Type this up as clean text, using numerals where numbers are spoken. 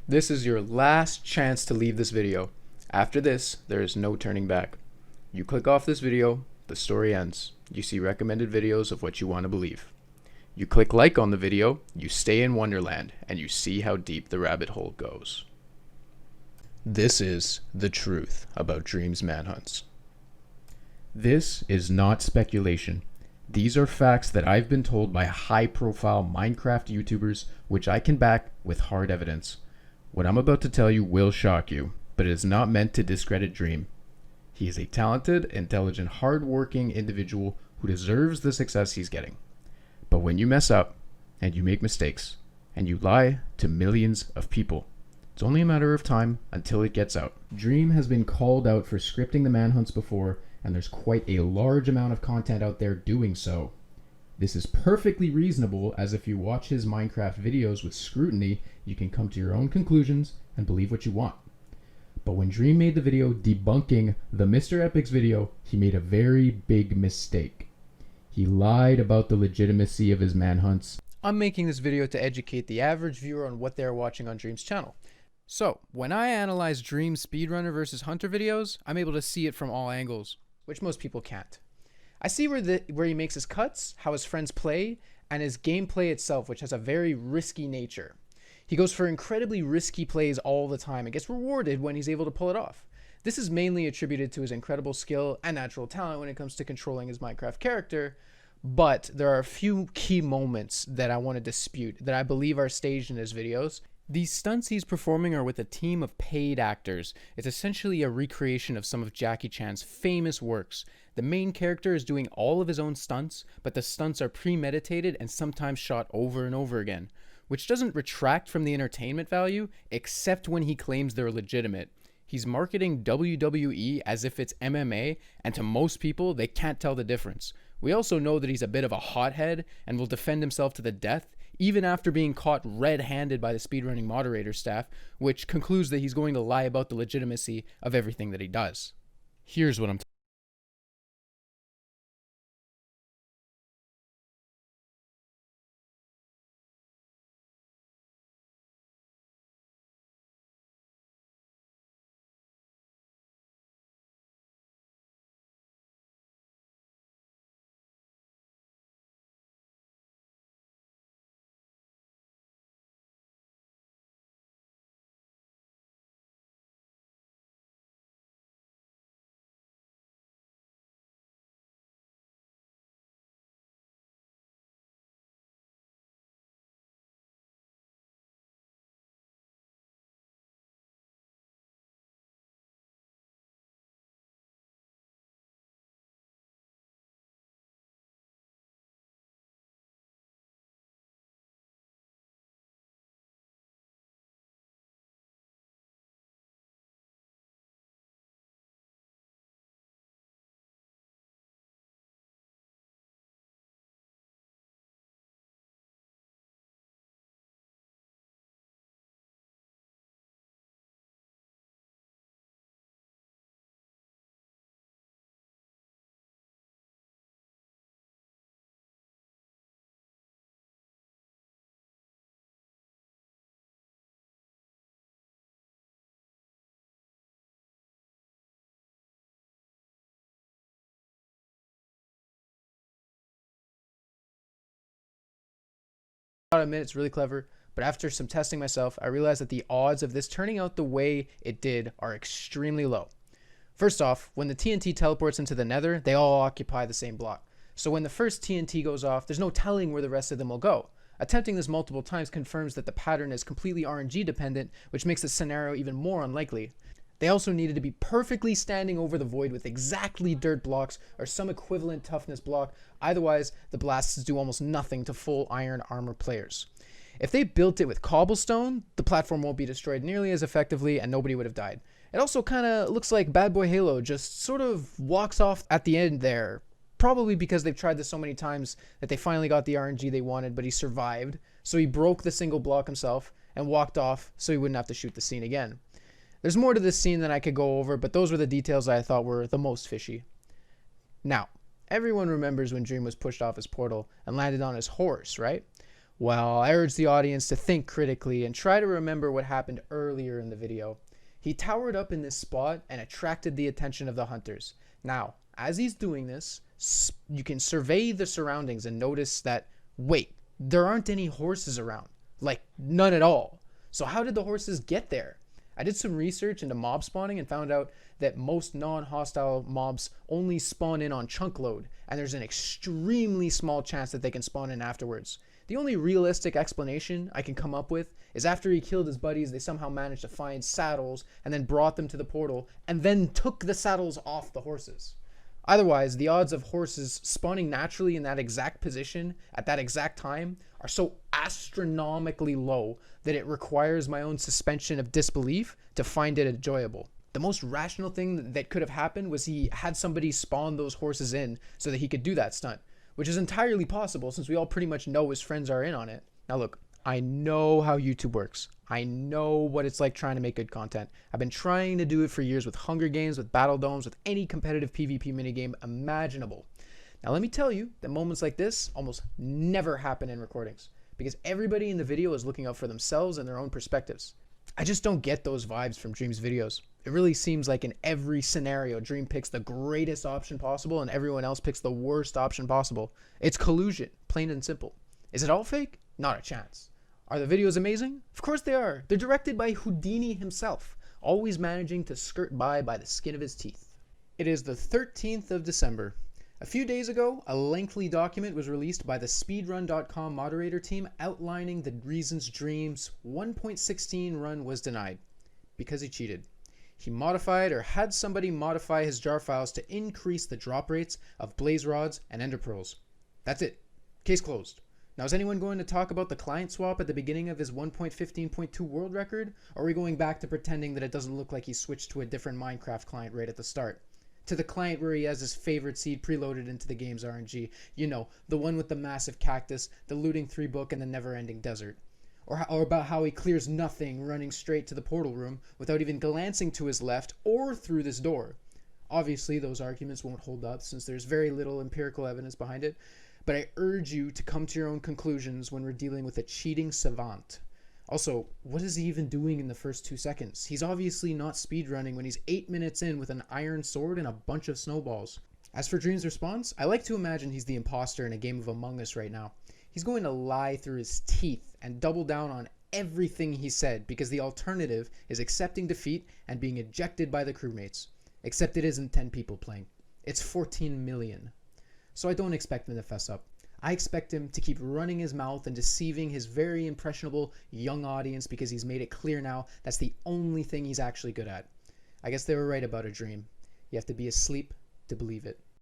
This is your last chance to leave this video. After this, there is no turning back. You click off this video, the story ends. You see recommended videos of what you want to believe. You click like on the video, you stay in Wonderland, and you see how deep the rabbit hole goes. This is the truth about Dream's manhunts. This is not speculation. These are facts that I've been told by high-profile Minecraft YouTubers, which I can back with hard evidence. What I'm about to tell you will shock you, but it is not meant to discredit Dream. He is a talented, intelligent, hard-working individual who deserves the success he's getting. But when you mess up, and you make mistakes, and you lie to millions of people, it's only a matter of time until it gets out. Dream has been called out for scripting the manhunts before, and there's quite a large amount of content out there doing so. This is perfectly reasonable, as if you watch his Minecraft videos with scrutiny, you can come to your own conclusions and believe what you want. But when Dream made the video debunking the Mr. Epic's video, he made a very big mistake. He lied about the legitimacy of his manhunts. I'm making this video to educate the average viewer on what they're watching on Dream's channel. So, when I analyze Dream's speedrunner versus hunter videos, I'm able to see it from all angles, which most people can't. I see where he makes his cuts, how his friends play, and his gameplay itself, which has a very risky nature. He goes for incredibly risky plays all the time and gets rewarded when he's able to pull it off. This is mainly attributed to his incredible skill and natural talent when it comes to controlling his Minecraft character, but there are a few key moments that I want to dispute that I believe are staged in his videos. These stunts he's performing are with a team of paid actors. It's essentially a recreation of some of Jackie Chan's famous works. The main character is doing all of his own stunts, but the stunts are premeditated and sometimes shot over and over again, which doesn't retract from the entertainment value, except when he claims they're legitimate. He's marketing WWE as if it's MMA, and to most people, they can't tell the difference. We also know that he's a bit of a hothead and will defend himself to the death, even after being caught red-handed by the speedrunning moderator staff, which concludes that he's going to lie about the legitimacy of everything that he does. Here's what I'm gotta admit it's really clever, but after some testing myself, I realized that the odds of this turning out the way it did are extremely low. First off, when the TNT teleports into the nether, they all occupy the same block. So when the first TNT goes off, there's no telling where the rest of them will go. Attempting this multiple times confirms that the pattern is completely RNG dependent, which makes the scenario even more unlikely. They also needed to be perfectly standing over the void with exactly dirt blocks or some equivalent toughness block, otherwise the blasts do almost nothing to full iron armor players. If they built it with cobblestone, the platform won't be destroyed nearly as effectively and nobody would have died. It also kind of looks like Bad Boy Halo just sort of walks off at the end there, probably because they've tried this so many times that they finally got the RNG they wanted, but he survived, so he broke the single block himself and walked off so he wouldn't have to shoot the scene again. There's more to this scene than I could go over, but those were the details I thought were the most fishy. Now, everyone remembers when Dream was pushed off his portal and landed on his horse, right? Well, I urge the audience to think critically and try to remember what happened earlier in the video. He towered up in this spot and attracted the attention of the hunters. Now, as he's doing this, you can survey the surroundings and notice that, wait, there aren't any horses around. Like, none at all. So how did the horses get there? I did some research into mob spawning and found out that most non-hostile mobs only spawn in on chunk load, and there's an extremely small chance that they can spawn in afterwards. The only realistic explanation I can come up with is after he killed his buddies, they somehow managed to find saddles and then brought them to the portal and then took the saddles off the horses. Otherwise, the odds of horses spawning naturally in that exact position at that exact time are so astronomically low that it requires my own suspension of disbelief to find it enjoyable. The most rational thing that could have happened was he had somebody spawn those horses in so that he could do that stunt, which is entirely possible since we all pretty much know his friends are in on it. Now look, I know how YouTube works. I know what it's like trying to make good content. I've been trying to do it for years with Hunger Games, with Battle Domes, with any competitive PvP minigame imaginable. Now let me tell you that moments like this almost never happen in recordings because everybody in the video is looking out for themselves and their own perspectives. I just don't get those vibes from Dream's videos. It really seems like in every scenario, Dream picks the greatest option possible and everyone else picks the worst option possible. It's collusion, plain and simple. Is it all fake? Not a chance. Are the videos amazing? Of course they are. They're directed by Houdini himself, always managing to skirt by the skin of his teeth. It is the 13th of December. A few days ago, a lengthy document was released by the speedrun.com moderator team outlining the reasons Dream's 1.16 run was denied. Because he cheated. He modified or had somebody modify his jar files to increase the drop rates of blaze rods and ender pearls. That's it. Case closed. Now, is anyone going to talk about the client swap at the beginning of his 1.15.2 world record? Or are we going back to pretending that it doesn't look like he switched to a different Minecraft client right at the start? To the client where he has his favorite seed preloaded into the game's RNG. You know, the one with the massive cactus, the looting 3 book, and the never-ending desert. Or about how he clears nothing running straight to the portal room without even glancing to his left or through this door. Obviously, those arguments won't hold up since there's very little empirical evidence behind it, but I urge you to come to your own conclusions when we're dealing with a cheating savant. Also, what is he even doing in the first 2 seconds? He's obviously not speedrunning when he's 8 minutes in with an iron sword and a bunch of snowballs. As for Dream's response, I like to imagine he's the imposter in a game of Among Us right now. He's going to lie through his teeth and double down on everything he said because the alternative is accepting defeat and being ejected by the crewmates. Except it isn't 10 people playing. It's 14 million. So I don't expect him to fess up. I expect him to keep running his mouth and deceiving his very impressionable young audience because he's made it clear now that's the only thing he's actually good at. I guess they were right about a dream. You have to be asleep to believe it.